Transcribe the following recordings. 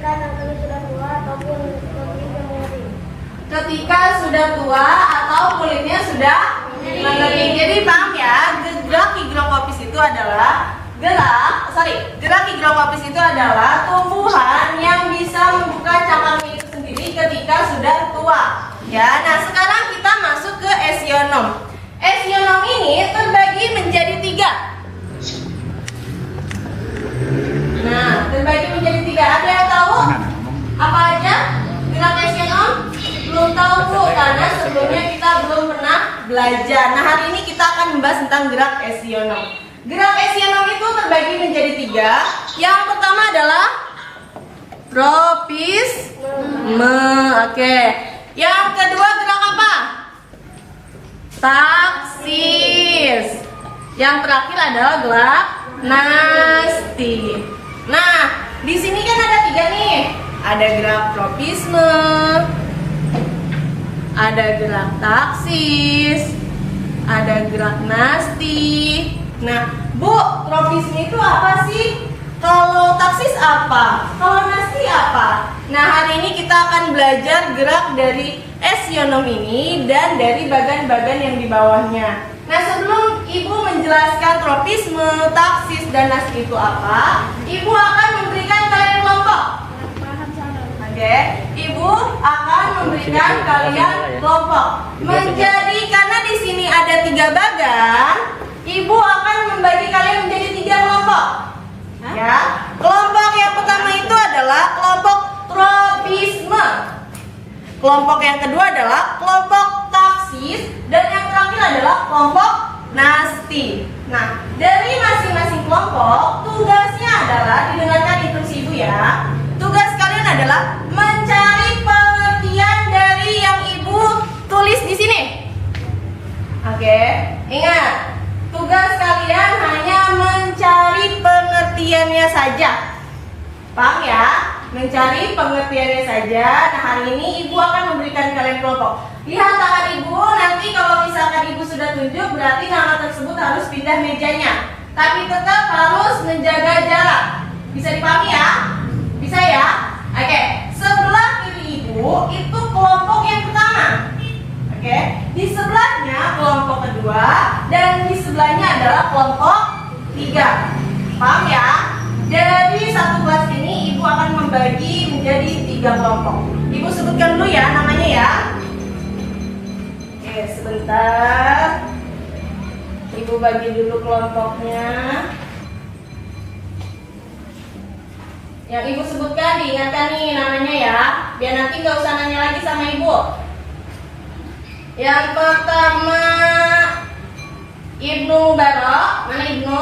Ketika sudah tua atau kulitnya sudah mengering. Jadi paham ya, gerak higrokopis itu adalah gerak higrokopis itu adalah tumbuhan yang bisa membuka cangkangnya itu sendiri ketika sudah tua. Ya, nah sekarang kita masuk ke esionom. Esionom ini terbagi menjadi 3. Nah, terbagi menjadi 3. Ada yang tahu apa aja gerak esionom? Belum tahu Bu, karena sebelumnya kita belum pernah belajar. Nah, hari ini kita akan membahas tentang gerak esionom. Gerak esionom itu terbagi menjadi 3. Yang pertama adalah tropisme. Oke. Yang kedua gerak apa? Taksis. Yang terakhir adalah gerak nasti. Nah, di sini kan ada 3 nih. Ada gerak tropisme, ada gerak taksis, ada gerak nasti. Nah, Bu, tropisme itu apa sih? Kalau taksis apa? Kalau nasti apa? Nah, hari ini kita akan belajar gerak dari esionom ini dan dari bagan-bagan yang di bawahnya. Nah, sebelum Ibu menjelaskan tropisme, taksis, dan nasti itu apa, Ibu akan memberikan kalian kelompok. Oke, Ibu akan memberikan kalian kelompok. Menjadi karena di sini ada 3 bagan, Ibu akan membagi kalian menjadi 3 kelompok. Ya, kelompok yang pertama itu adalah kelompok tropisme. Kelompok yang kedua adalah kelompok taksis dan yang terakhir adalah kelompok nasti. Nah, dari masing-masing kelompok tugasnya adalah didengarkan instruksi Ibu ya. Tugas kalian adalah mencari pengertian dari yang Ibu tulis di sini. Oke, ingat. Tugas kalian hanya mencari pengertiannya saja. Paham ya? Mencari pengertiannya saja. Nah, hari ini Ibu akan memberikan kalian kelompok. Lihat tangan Ibu, nanti kalau misalkan Ibu sudah tunjuk, berarti nama tersebut harus pindah mejanya. Tapi tetap harus menjaga jarak. Bisa dipahami ya? Bisa ya? Oke, sebelah kiri Ibu itu kelompok yang pertama. Oke, di sebelahnya kelompok kedua dan di sebelahnya adalah kelompok 3. Paham ya? Dari satu kelas ini Ibu akan membagi menjadi 3 kelompok. Ibu sebutkan dulu ya namanya ya. Oke, sebentar. Ibu bagi dulu kelompoknya. Yang Ibu sebutkan diingatkan nih namanya ya, biar nanti nggak usah nanya lagi sama Ibu. Yang pertama Ibnu Mubarak. Mana Ibnu?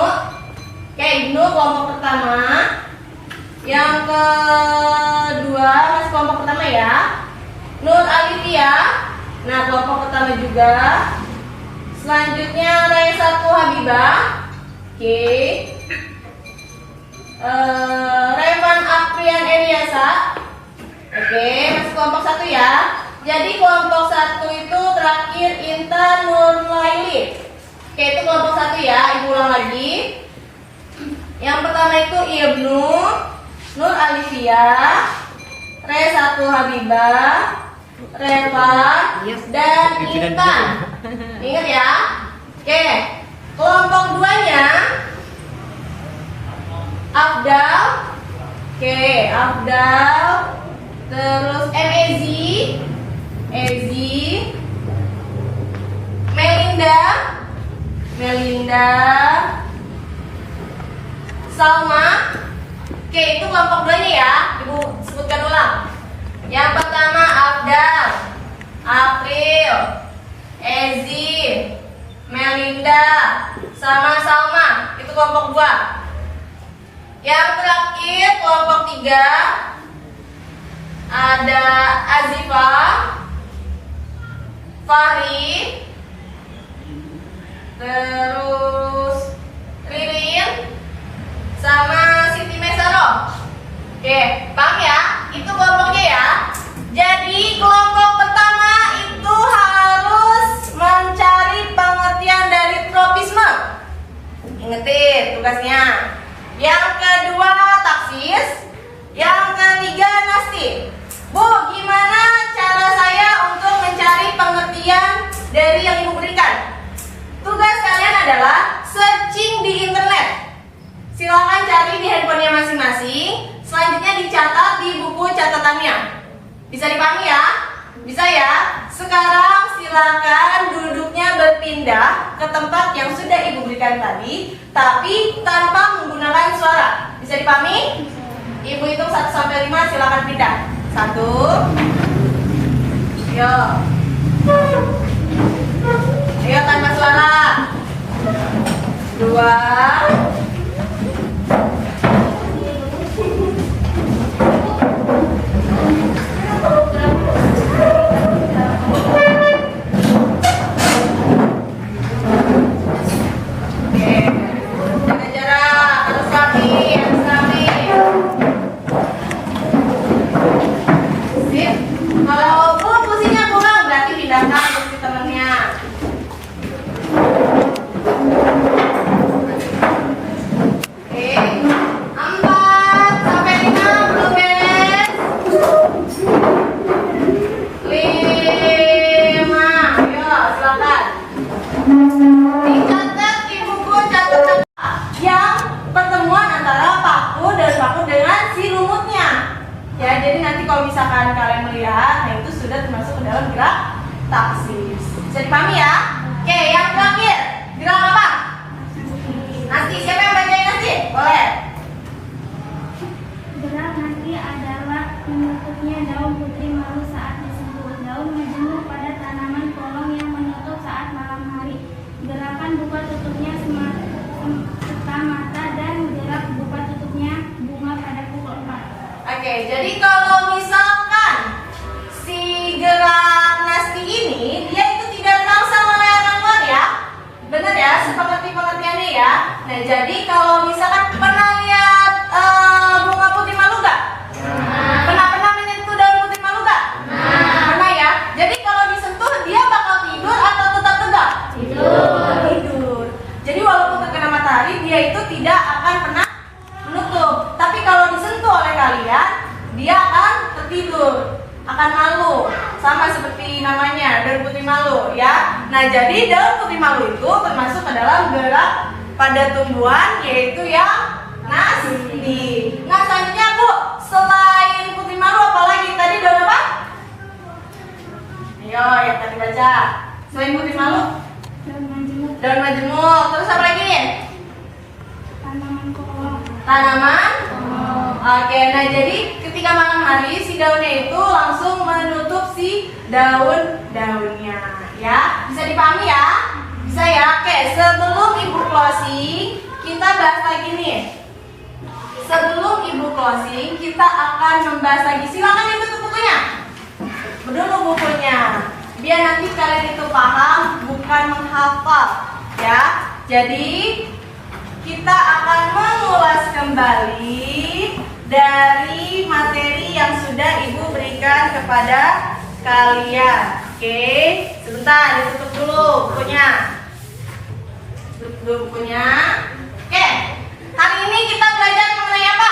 Oke, Ibnu kelompok pertama. Yang kedua masih kelompok pertama ya. Nur Alifia. Nah, kelompok pertama juga. Selanjutnya Raisatu Habibah. Oke. Revan Aprian Eliasa. Oke, masih kelompok 1 ya. Jadi kelompok 1 itu terakhir Intan Nurlaili. Oke, itu kelompok 1 ya. Ibu ulang lagi. Yang pertama itu Ibnu, Nur Alifia, Raisatu Habibah, Revan, dan Intan. Ingat ya. Oke, kelompok 2-nya Afdal. Oke, Afdal. Terus Ezi, Melinda, Salma. Oke, itu kelompok 2-nya ya. Ibu sebutkan ulang. Yang pertama Afdal, April, Ezi, Melinda, sama Salma. Itu kelompok 2. Yang terakhir kelompok 3 ada Azifa, Fahri, terus Ririn, sama Siti Mesaro. Oke, paham ya? Itu kelompoknya ya. Jadi kelompok pertama itu harus mencari pengertian dari tropisme. Ingetin tugasnya. Yang kedua taksis. Yang ketiga Bisa dipahami ya? Bisa ya? Sekarang silakan duduknya berpindah ke tempat yang sudah Ibu berikan tadi, tapi tanpa menggunakan suara. Bisa dipahami? Ibu hitung 1 sampai 5, silakan pindah. 1. Yo. Ayo tanpa suara. 2. Kalau misalkan kalian melihat, nah itu sudah termasuk ke dalam gerak taksis. Bisa dipahami ya? Oke, yang terakhir, gerak apa? Nasti. Siapa yang bacain Nasti? Boleh. Gerak Nasti adalah menutupnya daun putri malu saat disentuh. Daun majemuk pada tanaman polong yang menutup saat malam hari. Gerakan buka tutupnya semata dan gerak buka tutupnya bunga pada pukul 4. Oke, jadi kalau misalkan si gerak Nasti ini dia itu tidak terangsang oleh orang luar ya, benar ya, sepengerti-pengertiannya ya. Nah, jadi kalau misalkan pernah lihat bunga putih malu gak? Pernah menyentuh daun putih malu gak? Pernah ya. Jadi kalau disentuh dia bakal tidur atau tetap tegak? Tidur. Jadi walaupun terkena matahari dia itu tidak akan pernah menutup. Tapi kalau disentuh oleh kalian, dia akan tertidur, akan malu, sama seperti namanya daun putih malu ya. Nah, jadi daun putih malu itu termasuk ke dalam gerak pada tumbuhan, yaitu yang Nasti. Nah, selanjutnya Bu, selain putih malu apalagi tadi daun apa? Ayo, yang tadi baca. Selain putih malu? Daun majemuk. Daun majemuk. Terus apa lagi nih? Tanaman polong. Tanaman? Oke, nah jadi ketika malam hari si daunnya itu langsung menutup si daun-daunnya ya. Bisa dipahami ya? Bisa ya? Oke, sebelum Ibu closing kita bahas lagi nih. Sebelum Ibu closing kita akan membahas lagi. Silakan Ibu tutup bukunya. Dulu bukunya. Biar nanti kalian itu paham, bukan menghafal ya. Jadi kita akan mengulas kembali dari materi yang sudah Ibu berikan kepada kalian. Oke, sebentar ditutup dulu bukunya. Tutup dulu bukunya. Oke, hari ini kita belajar mengenai apa?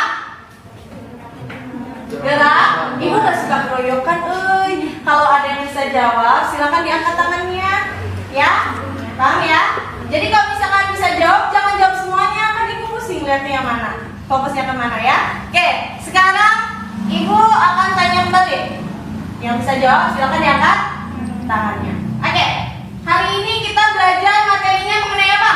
Gerak. Ibu gak suka keroyokan, kalau ada yang bisa jawab, silakan diangkat tangannya, ya. Paham ya? Jadi kalau misalkan bisa jawab, jangan jawab semuanya, kan Ibu pusing lihatnya yang mana. Fokusnya kemana ya? Oke, sekarang Ibu akan tanya balik. Yang bisa jawab silakan diangkat tangannya. Oke, hari ini kita belajar materinya mengenai apa?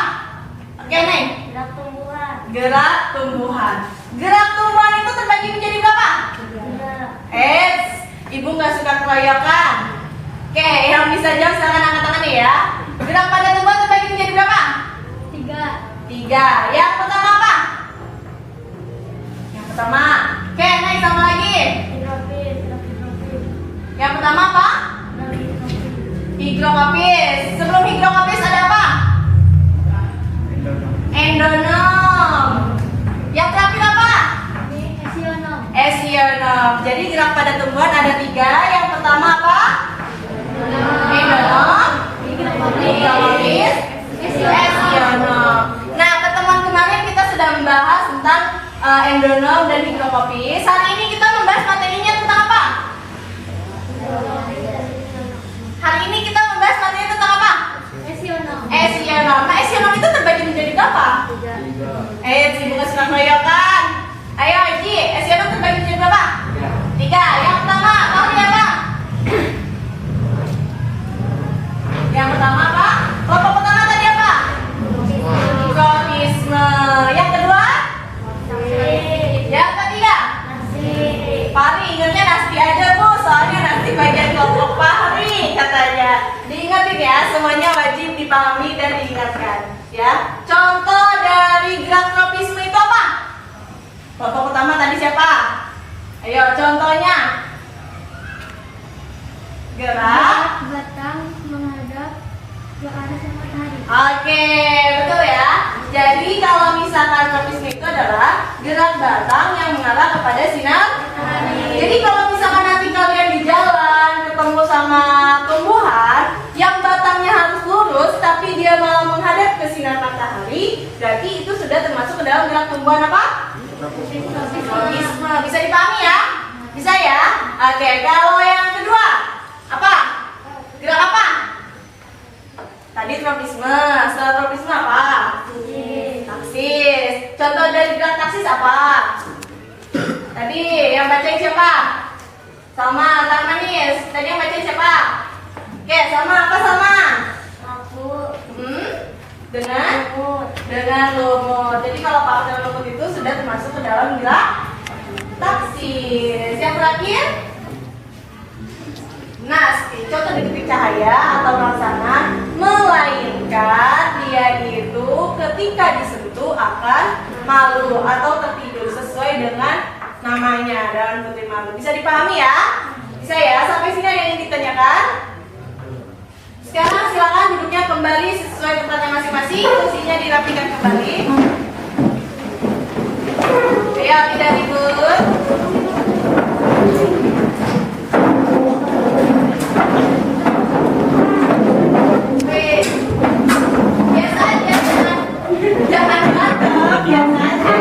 Oke, Neng. Gerak tumbuhan. Gerak tumbuhan. Gerak tumbuhan itu terbagi menjadi berapa? 3. Ibu nggak suka keroyokan. Oke, yang bisa jawab silakan angkat tangannya ya. Gerak pada tumbuhan terbagi menjadi berapa? 3. Yang pertama apa? Yang pertama. Oke, naik sama lagi. Hidrofis. Yang pertama apa? Higrokopis. Sebelum higrokopis ada apa? Endonom. Yang terakhir apa? Esionom. Jadi gerak pada tumbuhan ada 3. Yang pertama apa? Endonom, higrokopis, esionom. Nah, pertemuan kemarin kita sudah membahas tentang endonom dan higrokopis. Hari ini kita membahas materinya tentang apa? Hari ini kita membahas materi tentang apa? Esionom. Nah, esionom itu terbagi menjadi berapa? 3. Ibu nggak suka keroyokan. Ayo, Ji, esionom terbagi menjadi berapa? 3. Yang pertama, tahu apa? mudah diingatkan. Ya, contoh dari gerak tropisme itu apa? Contoh pertama tadi siapa? Ayo, contohnya. Gerak batang menghadap ke arah matahari. Oke, betul ya. Jadi kalau misalkan tropisme itu adalah gerak batang yang mengarah kepada sinar matahari. Jadi kalau misalkan nanti kalian di jalan ketemu sama tumbuhan yang batangnya harus lurus tapi dia malah menghadap ke sinar matahari, berarti itu sudah termasuk ke dalam gerak tumbuhan apa? Tropisme. Bisa dipahami ya? Bisa ya? Oke, kalau yang kedua apa? Gerak apa? Tadi tropisme, setelah tropisme apa? Taksis. Contoh dari gerak taksis apa? Tadi yang bacain siapa? Sama, Kak Manis. Tadi yang bacain siapa? Oke, sama apa sama? Aku Dengan lumut. Jadi kalau pakai dengan lumut itu sudah termasuk ke dalam gerak taksis. Yang terakhir? Nasti, contoh detik cahaya atau rangsangan, melainkan dia itu ketika disentuh akan malu atau tertidur sesuai dengan namanya dalam putri malu. Bisa dipahami ya? Bisa ya? Sampai sini ada yang ingin ditanyakan? Sekarang silakan duduknya kembali sesuai tempatnya masing-masing, kursinya dirapikan kembali. Ayo, tidak ribut. Biasa aja, jangan batuk, biasa aja.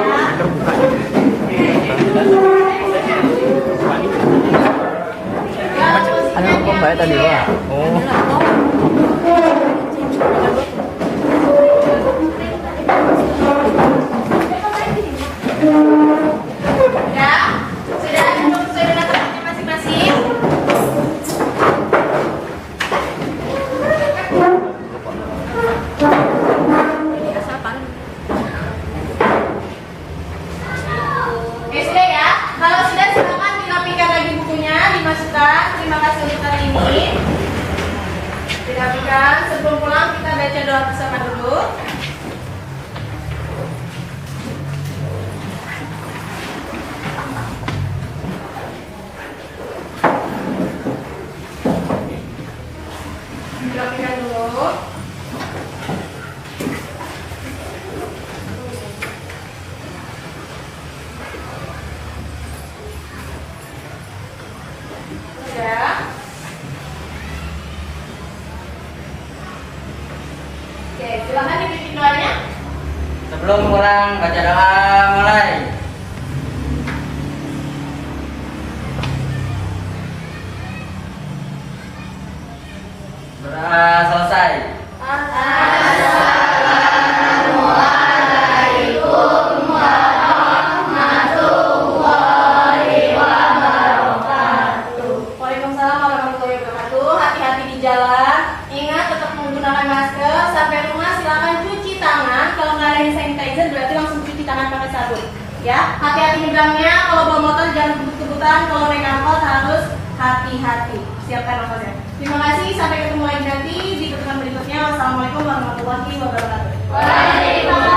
Ano po ba tadi ba? Oh. Ya, sudah duduk sesuai dengan tempatnya masing-masing. Oke, sudah ya. Kalau sudah, silakan dirapikan lagi bukunya, dimasukkan. Terima kasih untuk hari ini. Dirapikan. Sebelum pulang kita baca doa bersama dulu. Dirapikan dulu. Sudah. Oke, silakan dipimpin doanya. Sebelum pulang baca doa mulai. Doa selesai. Waalaikumsalam warahmatullahi wabarakatuh. Hati-hati di jalan. Ingat tetap menggunakan masker. Sampai rumah silakan cuci tangan. Kalau nggak ada hand sanitizer berarti langsung cuci tangan pakai sabun. Ya, hati-hati nyebrangnya. Kalau bawa motor jangan kebut-kebutan. Kalau naik angkot harus hati-hati. Siapkan nafasnya. Terima kasih. Sampai ketemu lagi nanti di pertemuan berikutnya. Wassalamualaikum warahmatullahi wabarakatuh. Waalaikumsalam.